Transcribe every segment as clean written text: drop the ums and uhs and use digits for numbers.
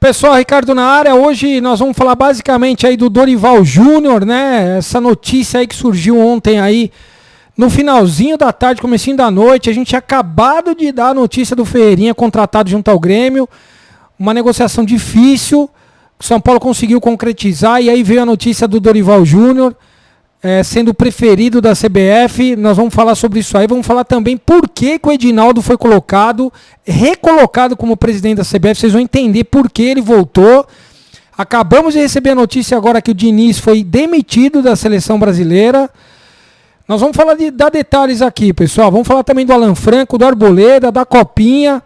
Pessoal, Ricardo na área. Hoje nós vamos falar basicamente aí do Dorival Júnior, né? Essa notícia aí que surgiu ontem aí no finalzinho da tarde, comecinho da noite. A gente tinha acabado de dar a notícia do Ferreirinha contratado junto ao Grêmio. Uma negociação difícil. O São Paulo conseguiu concretizar e aí veio a notícia do Dorival Júnior sendo o preferido da CBF. Nós vamos falar sobre isso aí. Vamos falar também por que o Edinaldo foi recolocado como presidente da CBF. Vocês vão entender por que ele voltou. Acabamos de receber a notícia agora que o Diniz foi demitido da seleção brasileira. Nós vamos falar dar detalhes aqui, pessoal. Vamos falar também do Alan Franco, do Arboleda, da Copinha.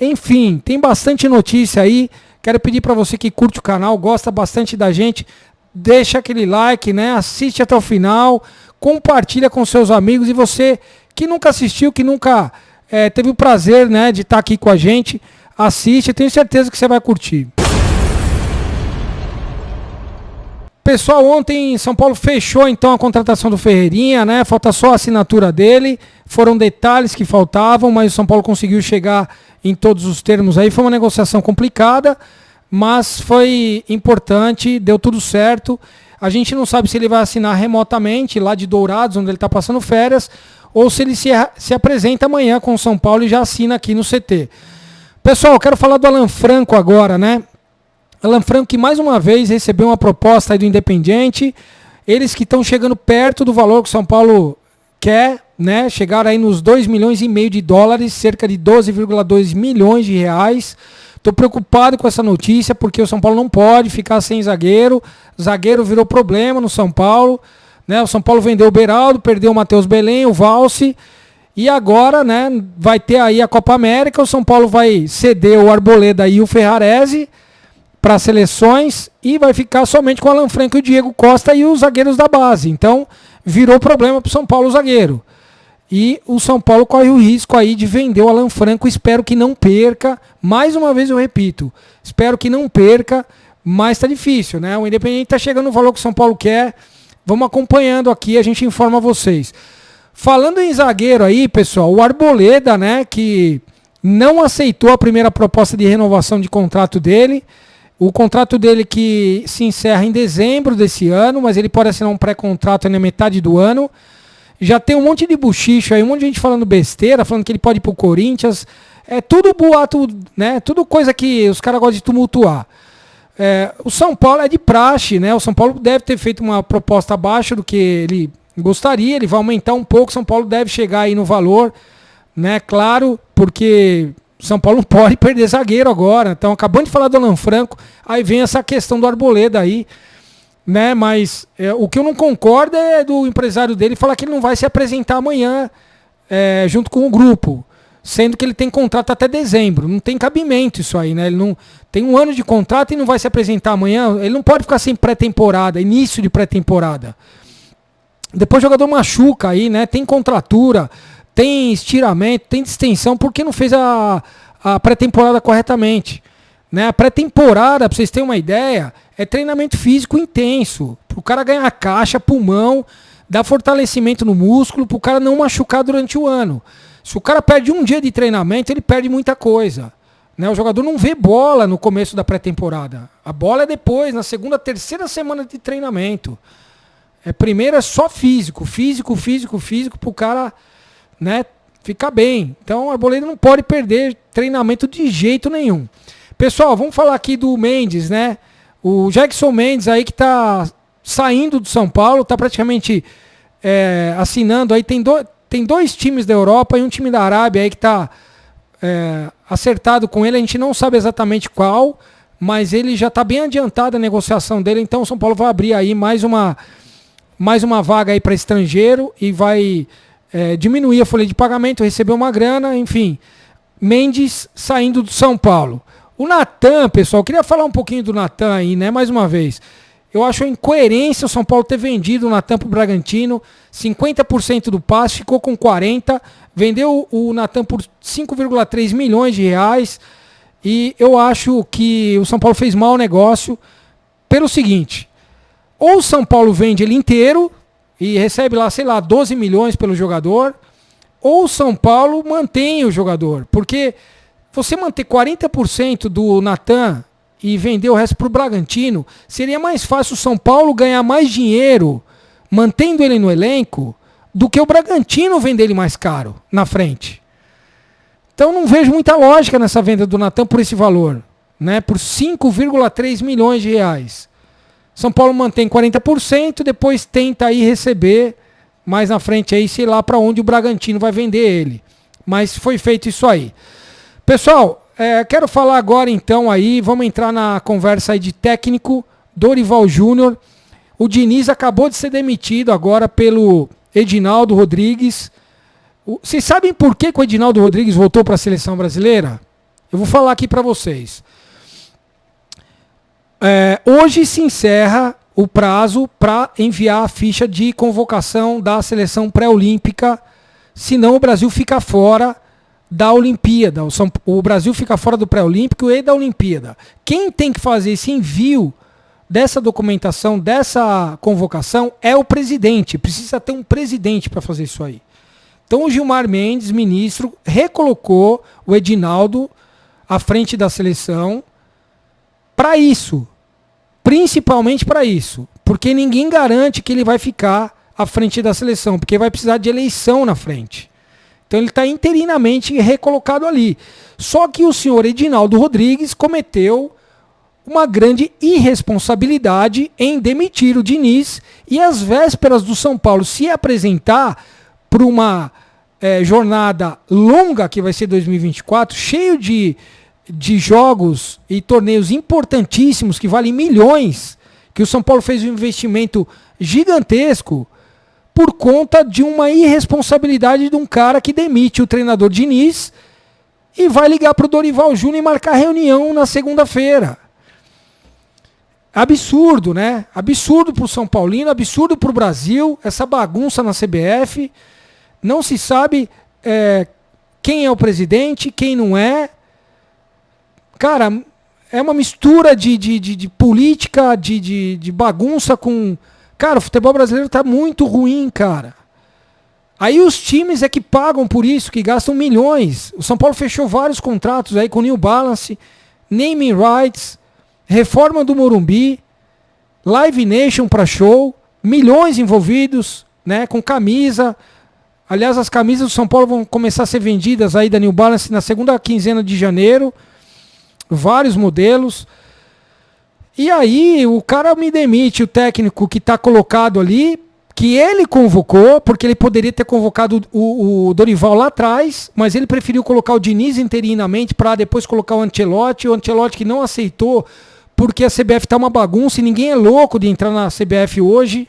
Enfim, tem bastante notícia aí. Quero pedir para você que curte o canal, gosta bastante da gente, deixa aquele like, né? Assiste até o final, compartilha com seus amigos. E você que nunca assistiu, que nunca teve o prazer, né, de estar aqui com a gente, assiste, tenho certeza que você vai curtir. Pessoal, ontem São Paulo fechou então a contratação do Ferreirinha, né? Falta só a assinatura dele. Foram detalhes que faltavam, mas o São Paulo conseguiu chegar em todos os termos aí. Foi uma negociação complicada, mas foi importante, deu tudo certo. A gente não sabe se ele vai assinar remotamente lá de Dourados, onde ele está passando férias, ou se ele se apresenta amanhã com o São Paulo e já assina aqui no CT. Pessoal, eu quero falar do Alan Franco agora, né? Alan Franco que mais uma vez recebeu uma proposta aí do Independiente. Eles que estão chegando perto do valor que o São Paulo quer, né? Chegaram aí nos 2,5 milhões de dólares, cerca de 12,2 milhões de reais. Estou preocupado com essa notícia, porque o São Paulo não pode ficar sem zagueiro. Zagueiro virou problema no São Paulo, né? O São Paulo vendeu o Beraldo, perdeu o Matheus Belém, o Valse. E agora, né, vai ter aí a Copa América. O São Paulo vai ceder o Arboleda e o Ferrarese para as seleções e vai ficar somente com o Alan Franco e o Diego Costa e os zagueiros da base. Então, virou problema para o São Paulo o zagueiro. E o São Paulo corre o risco aí de vender o Alan Franco. Espero que não perca. Mais uma vez eu repito. Espero que não perca, mas está difícil, né? O Independente está chegando no valor que o São Paulo quer. Vamos acompanhando aqui, a gente informa vocês. Falando em zagueiro aí, pessoal, o Arboleda, né, que não aceitou a primeira proposta de renovação de contrato dele. O contrato dele que se encerra em dezembro desse ano, mas ele pode assinar um pré-contrato na metade do ano. Já tem um monte de buchicho aí, um monte de gente falando besteira, falando que ele pode ir pro Corinthians. É tudo boato, né? Tudo coisa que os caras gostam de tumultuar. O São Paulo é de praxe, né? O São Paulo deve ter feito uma proposta abaixo do que ele gostaria. Ele vai aumentar um pouco, o São Paulo deve chegar aí no valor, né? Claro, porque São Paulo não pode perder zagueiro agora. Então, acabando de falar do Alan Franco, aí vem essa questão do Arboleda aí, né? Mas o que eu não concordo é do empresário dele falar que ele não vai se apresentar amanhã junto com o grupo, sendo que ele tem contrato até dezembro. Não tem cabimento isso aí, né? Ele não tem um ano de contrato e não vai se apresentar amanhã. Ele não pode ficar sem pré-temporada, início de pré-temporada. Depois o jogador machuca aí, né? Tem contratura, tem estiramento, tem distensão, porque não fez a pré-temporada corretamente, né? A pré-temporada, para vocês terem uma ideia, é treinamento físico intenso, para o cara ganhar caixa, pulmão, dar fortalecimento no músculo, para o cara não machucar durante o ano. Se o cara perde um dia de treinamento, ele perde muita coisa, né? O jogador não vê bola no começo da pré-temporada. A bola é depois, na segunda, terceira semana de treinamento. Primeiro é só físico, para o cara, né, ficar bem. Então o Arboleda não pode perder treinamento de jeito nenhum. Pessoal, vamos falar aqui do Mendes, né? O Jackson Mendes aí que está saindo do São Paulo, está praticamente assinando aí. Tem dois times da Europa e um time da Arábia aí que está acertado com ele. A gente não sabe exatamente qual, mas ele já está bem adiantado a negociação dele. Então o São Paulo vai abrir aí mais uma vaga aí para estrangeiro e vai diminuir a folha de pagamento, receber uma grana, enfim. Mendes saindo do São Paulo. O Natan, pessoal, eu queria falar um pouquinho do Natan aí, né? Mais uma vez. Eu acho incoerência o São Paulo ter vendido o Natan pro Bragantino, 50% do passe, ficou com 40%, vendeu o Natan por 5,3 milhões de reais. E eu acho que o São Paulo fez mau negócio pelo seguinte: ou o São Paulo vende ele inteiro e recebe lá, sei lá, 12 milhões pelo jogador, ou o São Paulo mantém o jogador. Porque você manter 40% do Natan e vender o resto para o Bragantino, seria mais fácil o São Paulo ganhar mais dinheiro mantendo ele no elenco do que o Bragantino vender ele mais caro na frente. Então não vejo muita lógica nessa venda do Natan por esse valor, né? Por 5,3 milhões de reais. São Paulo mantém 40%, depois tenta aí receber mais na frente aí, sei lá para onde o Bragantino vai vender ele. Mas foi feito isso aí. Pessoal, quero falar agora então aí, vamos entrar na conversa aí de técnico, Dorival Júnior. O Diniz acabou de ser demitido agora pelo Edinaldo Rodrigues. Vocês sabem por que o Edinaldo Rodrigues voltou para a seleção brasileira? Eu vou falar aqui para vocês. Hoje se encerra o prazo para enviar a ficha de convocação da seleção pré-olímpica, senão o Brasil fica fora da Olimpíada. O Brasil fica fora do pré-olímpico e da Olimpíada. Quem tem que fazer esse envio dessa documentação, dessa convocação, é o presidente. Precisa ter um presidente para fazer isso aí. Então o Gilmar Mendes, ministro, recolocou o Edinaldo à frente da seleção para isso. Principalmente para isso. Porque ninguém garante que ele vai ficar à frente da seleção, porque vai precisar de eleição na frente. Então ele está interinamente recolocado ali. Só que o senhor Edinaldo Rodrigues cometeu uma grande irresponsabilidade em demitir o Diniz e às vésperas do São Paulo se apresentar para uma jornada longa que vai ser 2024, cheio de jogos e torneios importantíssimos que valem milhões, que o São Paulo fez um investimento gigantesco por conta de uma irresponsabilidade de um cara que demite o treinador Diniz e vai ligar para o Dorival Júnior e marcar reunião na segunda-feira. Absurdo, né? Absurdo para o São Paulino, absurdo para o Brasil, essa bagunça na CBF. Não se sabe quem é o presidente, quem não é. Cara, é uma mistura de política, de bagunça com... Cara, o futebol brasileiro está muito ruim, cara. Aí os times é que pagam por isso, que gastam milhões. O São Paulo fechou vários contratos aí com o New Balance, naming rights, reforma do Morumbi, Live Nation para show, milhões envolvidos, né, com camisa. Aliás, as camisas do São Paulo vão começar a ser vendidas aí da New Balance na segunda quinzena de janeiro. Vários modelos. E aí o cara me demite, o técnico que está colocado ali, que ele convocou, porque ele poderia ter convocado o Dorival lá atrás, mas ele preferiu colocar o Diniz interinamente para depois colocar o Ancelotti que não aceitou, porque a CBF está uma bagunça e ninguém é louco de entrar na CBF hoje.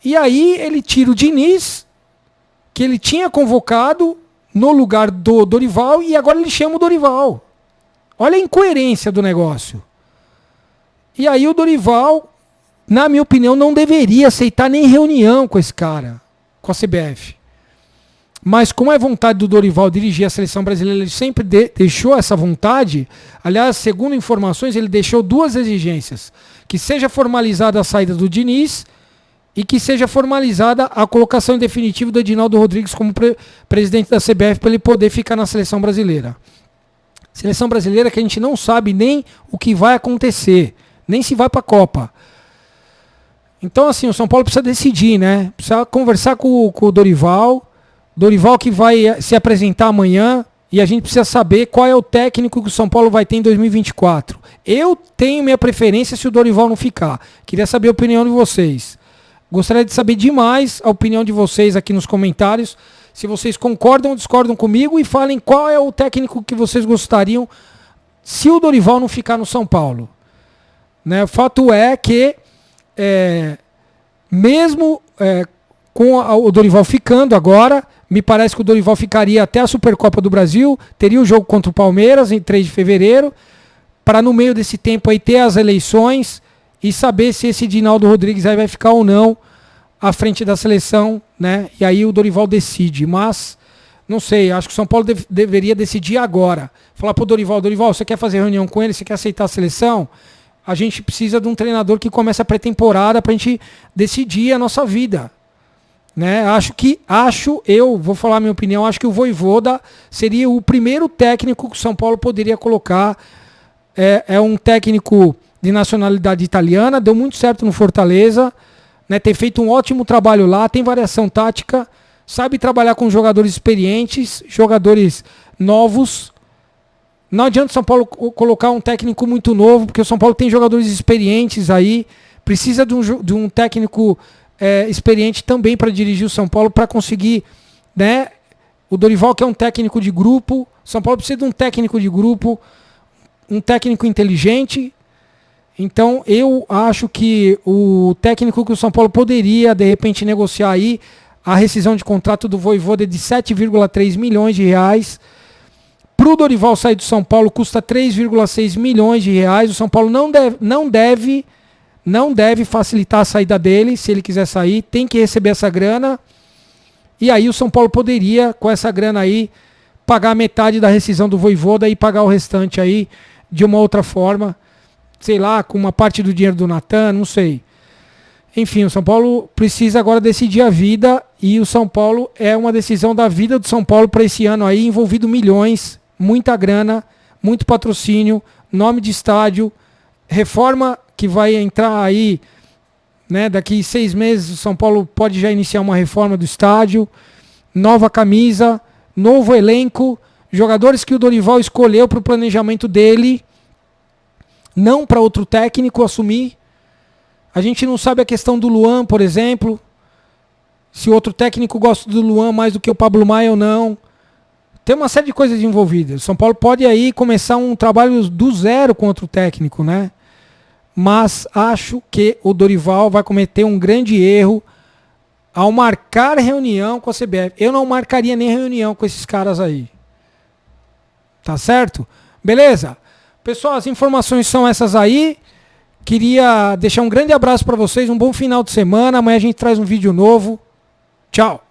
E aí ele tira o Diniz, que ele tinha convocado no lugar do Dorival, e agora ele chama o Dorival. Olha a incoerência do negócio. E aí o Dorival, na minha opinião, não deveria aceitar nem reunião com esse cara, com a CBF. Mas como é vontade do Dorival dirigir a seleção brasileira, ele sempre deixou essa vontade. Aliás, segundo informações, ele deixou duas exigências. Que seja formalizada a saída do Diniz e que seja formalizada a colocação em definitivo do Edinaldo Rodrigues como presidente da CBF para ele poder ficar na seleção brasileira. Seleção brasileira que a gente não sabe nem o que vai acontecer, nem se vai para a Copa. Então, assim, o São Paulo precisa decidir, né? Precisa conversar com o Dorival que vai se apresentar amanhã, e a gente precisa saber qual é o técnico que o São Paulo vai ter em 2024. Eu tenho minha preferência se o Dorival não ficar. Queria saber a opinião de vocês. Gostaria de saber demais a opinião de vocês aqui nos comentários. Se vocês concordam ou discordam comigo, e falem qual é o técnico que vocês gostariam se o Dorival não ficar no São Paulo. Né? O fato é que, mesmo com o Dorival ficando agora, me parece que o Dorival ficaria até a Supercopa do Brasil, teria o jogo contra o Palmeiras em 3 de fevereiro, para no meio desse tempo aí ter as eleições e saber se esse Edinaldo Rodrigues aí vai ficar ou não à frente da seleção, né? E aí o Dorival decide. Mas, não sei, acho que o São Paulo deveria decidir agora. Falar pro Dorival, você quer fazer reunião com ele? Você quer aceitar a seleção? A gente precisa de um treinador que comece a pré-temporada pra gente decidir a nossa vida. Né? Vou falar a minha opinião, acho que o Vojvoda seria o primeiro técnico que o São Paulo poderia colocar é um técnico de nacionalidade italiana, deu muito certo no Fortaleza, né, tem feito um ótimo trabalho lá, tem variação tática, sabe trabalhar com jogadores experientes, jogadores novos. Não adianta o São Paulo colocar um técnico muito novo, porque o São Paulo tem jogadores experientes aí, precisa de um técnico experiente também para dirigir o São Paulo, para conseguir, né, o Dorival, que é um técnico de grupo, o São Paulo precisa de um técnico de grupo, um técnico inteligente. Então eu acho que o técnico que o São Paulo poderia de repente negociar aí a rescisão de contrato do Vojvoda de 7,3 milhões de reais. Para o Dorival sair do São Paulo custa 3,6 milhões de reais. O São Paulo não deve facilitar a saída dele. Se ele quiser sair, tem que receber essa grana. E aí o São Paulo poderia, com essa grana aí, pagar metade da rescisão do Vojvoda e pagar o restante aí de uma outra forma. Sei lá, com uma parte do dinheiro do Natan, não sei. Enfim, o São Paulo precisa agora decidir a vida, e o São Paulo é uma decisão da vida do São Paulo para esse ano aí, envolvido milhões, muita grana, muito patrocínio, nome de estádio, reforma que vai entrar aí, né, daqui 6 meses o São Paulo pode já iniciar uma reforma do estádio, nova camisa, novo elenco, jogadores que o Dorival escolheu para o planejamento dele, não para outro técnico assumir. A gente não sabe a questão do Luan, por exemplo. Se o outro técnico gosta do Luan mais do que o Pablo Maia ou não. Tem uma série de coisas envolvidas. São Paulo pode aí começar um trabalho do zero com outro técnico, né? Mas acho que o Dorival vai cometer um grande erro ao marcar reunião com a CBF. Eu não marcaria nem reunião com esses caras aí. Tá certo? Beleza? Pessoal, as informações são essas aí. Queria deixar um grande abraço para vocês, um bom final de semana. Amanhã a gente traz um vídeo novo. Tchau.